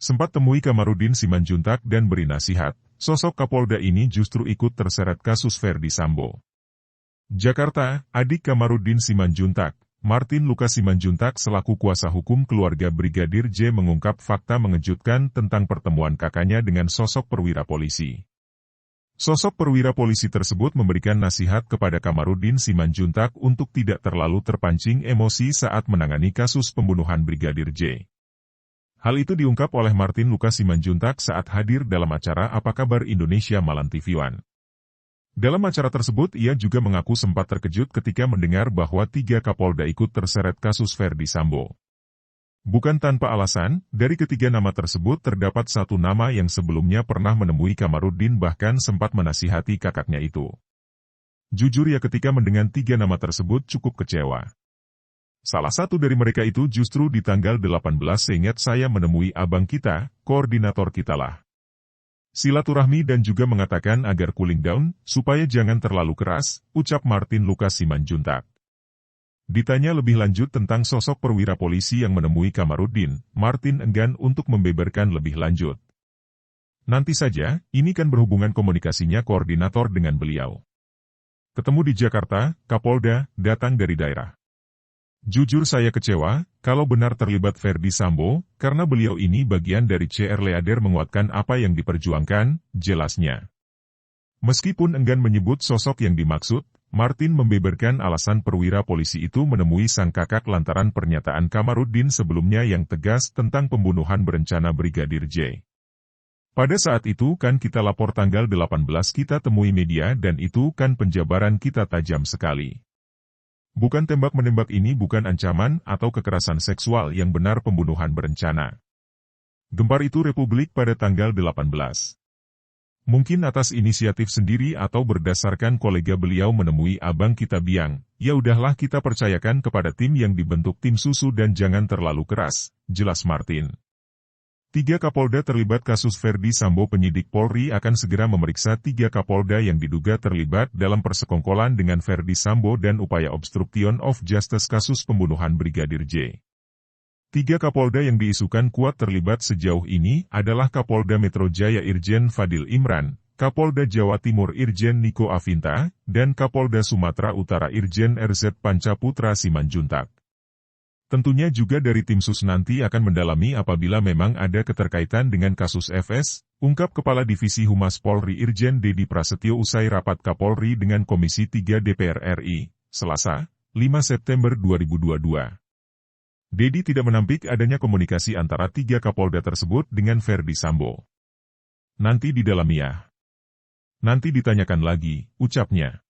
Sempat temui Kamarudin Simanjuntak dan beri nasihat, sosok Kapolda ini justru ikut terseret kasus Ferdy Sambo. Jakarta, adik Kamarudin Simanjuntak, Martin Lukas Simanjuntak selaku kuasa hukum keluarga Brigadir J mengungkap fakta mengejutkan tentang pertemuan kakaknya dengan sosok perwira polisi. Sosok perwira polisi tersebut memberikan nasihat kepada Kamarudin Simanjuntak untuk tidak terlalu terpancing emosi saat menangani kasus pembunuhan Brigadir J. Hal itu diungkap oleh Martin Lukas Simanjuntak saat hadir dalam acara Apa Kabar Indonesia Malam TV One. Dalam acara tersebut ia juga mengaku sempat terkejut ketika mendengar bahwa 3 Kapolda ikut terseret kasus Ferdy Sambo. Bukan tanpa alasan, dari ketiga nama tersebut terdapat satu nama yang sebelumnya pernah menemui Kamarudin bahkan sempat menasihati kakaknya itu. Jujur ya ketika mendengar 3 nama tersebut cukup kecewa. Salah satu dari mereka itu justru di tanggal 18 seingat saya menemui abang kita, koordinator kita lah. Silaturahmi dan juga mengatakan agar cooling down, supaya jangan terlalu keras, ucap Martin Lukas Simanjuntak. Ditanya lebih lanjut tentang sosok perwira polisi yang menemui Kamarudin, Martin enggan untuk membeberkan lebih lanjut. Nanti saja, ini kan berhubungan komunikasinya koordinator dengan beliau. Ketemu di Jakarta, Kapolda, datang dari daerah. Jujur saya kecewa, kalau benar terlibat Ferdy Sambo, karena beliau ini bagian dari CR Leader menguatkan apa yang diperjuangkan, jelasnya. Meskipun enggan menyebut sosok yang dimaksud, Martin membeberkan alasan perwira polisi itu menemui sang kakak lantaran pernyataan Kamarudin sebelumnya yang tegas tentang pembunuhan berencana Brigadir J. Pada saat itu kan kita lapor tanggal 18 kita temui media dan itu kan penjabaran kita tajam sekali. Bukan tembak-menembak ini bukan ancaman atau kekerasan seksual yang benar pembunuhan berencana. Gempar itu Republik pada tanggal 18. Mungkin atas inisiatif sendiri atau berdasarkan kolega beliau menemui abang kita biang, ya udahlah kita percayakan kepada tim yang dibentuk tim susu dan jangan terlalu keras, jelas Martin. 3 Kapolda terlibat kasus Ferdy Sambo. Penyidik Polri akan segera memeriksa 3 Kapolda yang diduga terlibat dalam persekongkolan dengan Ferdy Sambo dan upaya obstruction of justice kasus pembunuhan Brigadir J. 3 Kapolda yang diisukan kuat terlibat sejauh ini adalah Kapolda Metro Jaya Irjen Fadil Imran, Kapolda Jawa Timur Irjen Niko Afinta, dan Kapolda Sumatera Utara Irjen RZ Pancaputra Simanjuntak. Tentunya juga dari tim sus nanti akan mendalami apabila memang ada keterkaitan dengan kasus FS, ungkap Kepala Divisi Humas Polri Irjen Dedi Prasetyo usai rapat Kapolri dengan Komisi 3 DPR RI, Selasa, 5 September 2022. Dedi tidak menampik adanya komunikasi antara 3 Kapolda tersebut dengan Ferdy Sambo. Nanti didalami ya. Nanti ditanyakan lagi, ucapnya.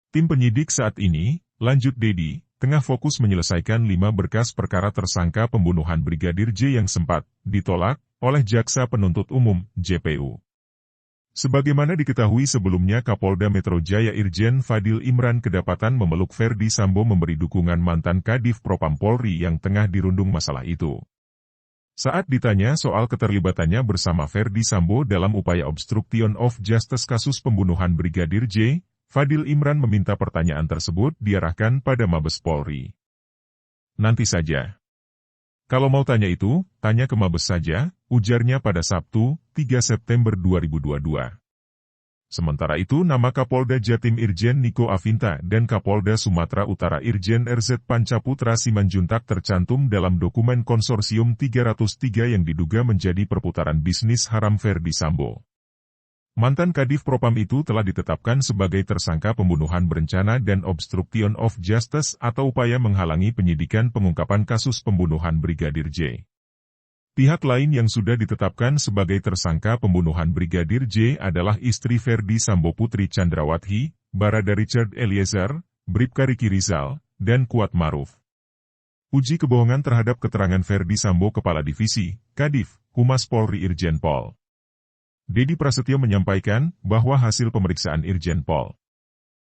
Tim penyidik saat ini, lanjut Dedi, tengah fokus menyelesaikan 5 berkas perkara tersangka pembunuhan Brigadir J yang sempat ditolak oleh Jaksa Penuntut Umum, JPU. Sebagaimana diketahui sebelumnya Kapolda Metro Jaya Irjen Fadil Imran kedapatan memeluk Ferdy Sambo memberi dukungan mantan Kadif Propam Polri yang tengah dirundung masalah itu. Saat ditanya soal keterlibatannya bersama Ferdy Sambo dalam upaya obstruction of justice kasus pembunuhan Brigadir J, Fadil Imran meminta pertanyaan tersebut diarahkan pada Mabes Polri. Nanti saja. Kalau mau tanya itu, tanya ke Mabes saja, ujarnya pada Sabtu, 3 September 2022. Sementara itu nama Kapolda Jatim Irjen Niko Afinta dan Kapolda Sumatera Utara Irjen RZ Pancaputra Simanjuntak tercantum dalam dokumen konsorsium 303 yang diduga menjadi perputaran bisnis haram Ferdy Sambo. Mantan Kadif Propam itu telah ditetapkan sebagai tersangka pembunuhan berencana dan obstruction of justice atau upaya menghalangi penyidikan pengungkapan kasus pembunuhan Brigadir J. Pihak lain yang sudah ditetapkan sebagai tersangka pembunuhan Brigadir J adalah istri Ferdy Sambo Putri Chandrawati, Barada Richard Eliezer, Bribka Riki Rizal, dan Kuat Maruf. Uji kebohongan terhadap keterangan Ferdy Sambo Kepala Divisi, Kadif, Humas Polri Irjen Pol Dedi Prasetyo menyampaikan bahwa hasil pemeriksaan Irjen Pol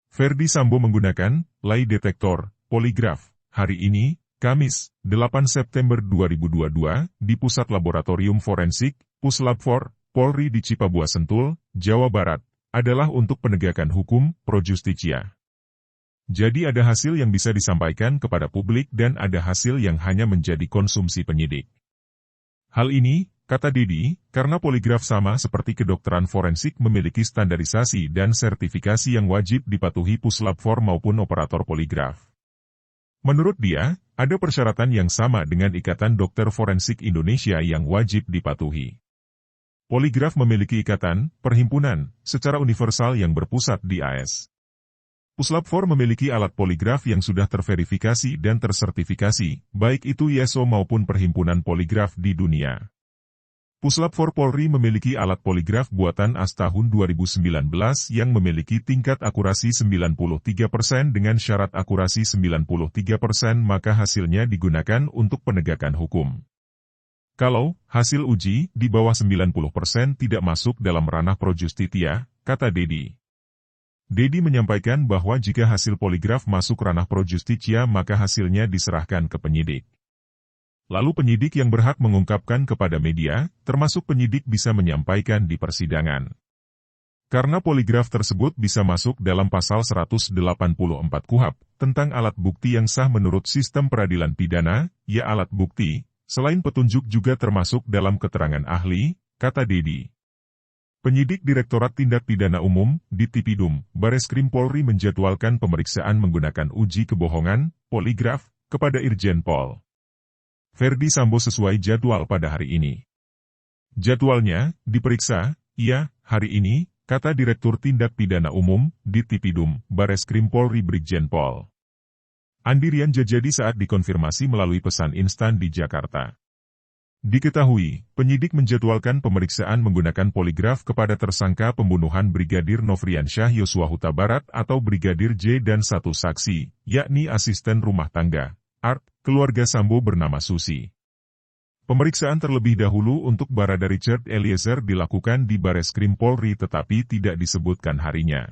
Ferdy Sambo menggunakan lie detektor, poligraf, hari ini, Kamis, 8 September 2022, di Pusat Laboratorium Forensik, Puslab4, Polri di Cipabua Sentul, Jawa Barat, adalah untuk penegakan hukum, pro justia. Jadi ada hasil yang bisa disampaikan kepada publik dan ada hasil yang hanya menjadi konsumsi penyidik. Hal ini, kata Dedi, karena poligraf sama seperti kedokteran forensik memiliki standarisasi dan sertifikasi yang wajib dipatuhi Puslap 4 maupun operator poligraf. Menurut dia, ada persyaratan yang sama dengan Ikatan Dokter Forensik Indonesia yang wajib dipatuhi. Poligraf memiliki ikatan, perhimpunan, secara universal yang berpusat di AS. Puslap 4 memiliki alat poligraf yang sudah terverifikasi dan tersertifikasi, baik itu ISO maupun Perhimpunan Poligraf di dunia. Puslap 4 Polri memiliki alat poligraf buatan AS tahun 2019 yang memiliki tingkat akurasi 93% dengan syarat akurasi 93% maka hasilnya digunakan untuk penegakan hukum. Kalau hasil uji di bawah 90% tidak masuk dalam ranah pro justitia, kata Dedi. Dedi menyampaikan bahwa jika hasil poligraf masuk ranah pro justitia maka hasilnya diserahkan ke penyidik. Lalu penyidik yang berhak mengungkapkan kepada media, termasuk penyidik bisa menyampaikan di persidangan. Karena poligraf tersebut bisa masuk dalam pasal 184 KUHP, tentang alat bukti yang sah menurut sistem peradilan pidana, ya alat bukti, selain petunjuk juga termasuk dalam keterangan ahli, kata Dedi. Penyidik Direktorat Tindak Pidana Umum, Ditipidum, Bareskrim Polri menjadwalkan pemeriksaan menggunakan uji kebohongan, poligraf, kepada Irjen Pol Verdi Sambo sesuai jadwal pada hari ini. Jadwalnya, diperiksa, iya, hari ini, kata Direktur Tindak Pidana Umum, Ditipidum, Bareskrim Polri Brigjen Pol Andi Rian Jajadi saat dikonfirmasi melalui pesan instan di Jakarta. Diketahui, penyidik menjadwalkan pemeriksaan menggunakan poligraf kepada tersangka pembunuhan Brigadir Nofriansyah Yosua Huta Barat atau Brigadir J dan satu saksi, yakni asisten rumah tangga, Art, keluarga Sambo bernama Susi. Pemeriksaan terlebih dahulu untuk Barada Richard Eliezer dilakukan di Bareskrim Polri tetapi tidak disebutkan harinya.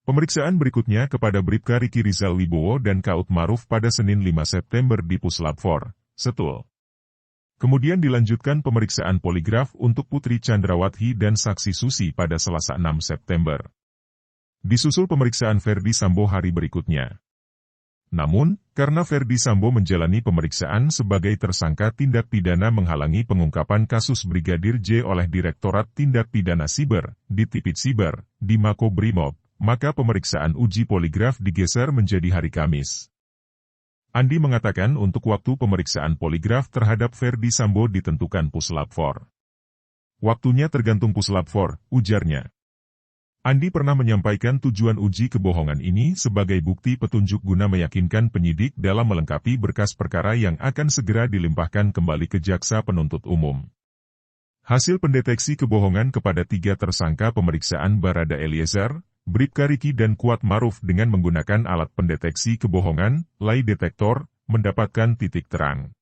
Pemeriksaan berikutnya kepada Bribka Riki Rizal Wibowo dan Kaut Maruf pada Senin 5 September di Puslap 4, Setul. Kemudian dilanjutkan pemeriksaan poligraf untuk Putri Chandrawati dan saksi Susi pada Selasa 6 September. Disusul pemeriksaan Verdi Sambo hari berikutnya. Namun, karena Verdi Sambo menjalani pemeriksaan sebagai tersangka tindak pidana menghalangi pengungkapan kasus Brigadir J oleh Direktorat Tindak Pidana Siber, Ditipid Siber, di Makobrimob, maka pemeriksaan uji poligraf digeser menjadi hari Kamis. Andi mengatakan untuk waktu pemeriksaan poligraf terhadap Verdi Sambo ditentukan Puslap 4. Waktunya tergantung Puslap 4, ujarnya. Andi pernah menyampaikan tujuan uji kebohongan ini sebagai bukti petunjuk guna meyakinkan penyidik dalam melengkapi berkas perkara yang akan segera dilimpahkan kembali ke jaksa penuntut umum. Hasil pendeteksi kebohongan kepada 3 tersangka pemeriksaan Barada Eliezer, Bribka Riki dan Kuat Maruf dengan menggunakan alat pendeteksi kebohongan, lie detektor, mendapatkan titik terang.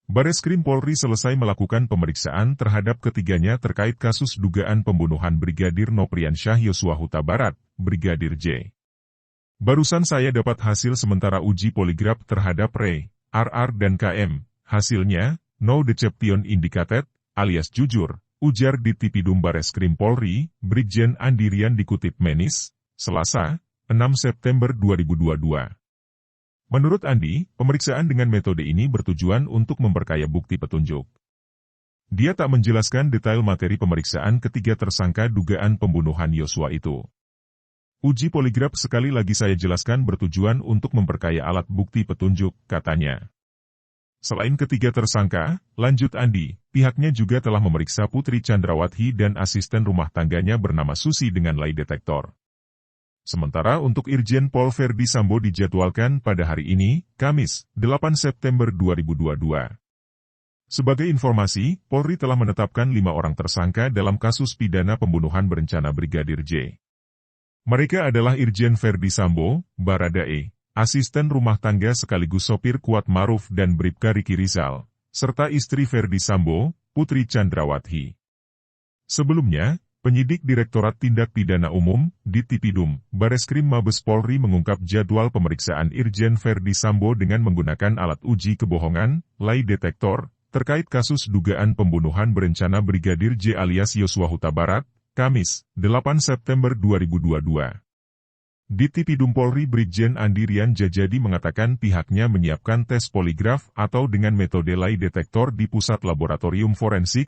Bareskrim Polri selesai melakukan pemeriksaan terhadap ketiganya terkait kasus dugaan pembunuhan Brigadir Nofriansyah Yosua Huta Barat, Brigadir J. Barusan saya dapat hasil sementara uji poligraf terhadap Rey, RR dan KM. Hasilnya, no deception indicated, alias jujur, ujar Ditipidum Bareskrim Polri, Brigjen Andi Rian dikutip Menis, Selasa, 6 September 2022. Menurut Andi, pemeriksaan dengan metode ini bertujuan untuk memperkaya bukti petunjuk. Dia tak menjelaskan detail materi pemeriksaan ketiga tersangka dugaan pembunuhan Yosua itu. Uji poligraf sekali lagi saya jelaskan bertujuan untuk memperkaya alat bukti petunjuk, katanya. Selain ketiga tersangka, lanjut Andi, pihaknya juga telah memeriksa Putri Chandrawati dan asisten rumah tangganya bernama Susi dengan lie detektor. Sementara untuk Irjen Pol Verdi Sambo dijadwalkan pada hari ini, Kamis, 8 September 2022. Sebagai informasi, Polri telah menetapkan 5 orang tersangka dalam kasus pidana pembunuhan berencana Brigadir J. Mereka adalah Irjen Verdi Sambo, Barada E, asisten rumah tangga sekaligus sopir Kuat Maruf dan Bribka Riki Rizal, serta istri Verdi Sambo, Putri Chandrawati. Sebelumnya, penyidik Direktorat Tindak Pidana Umum, Ditipidum, Bareskrim Mabes Polri mengungkap jadwal pemeriksaan Irjen Verdi Sambo dengan menggunakan alat uji kebohongan, lie detektor, terkait kasus dugaan pembunuhan berencana Brigadir J alias Yosua Huta Barat, Kamis, 8 September 2022. Ditipidum Polri Brigjen Andirian Jajadi mengatakan pihaknya menyiapkan tes poligraf atau dengan metode lie detektor di Pusat Laboratorium Forensik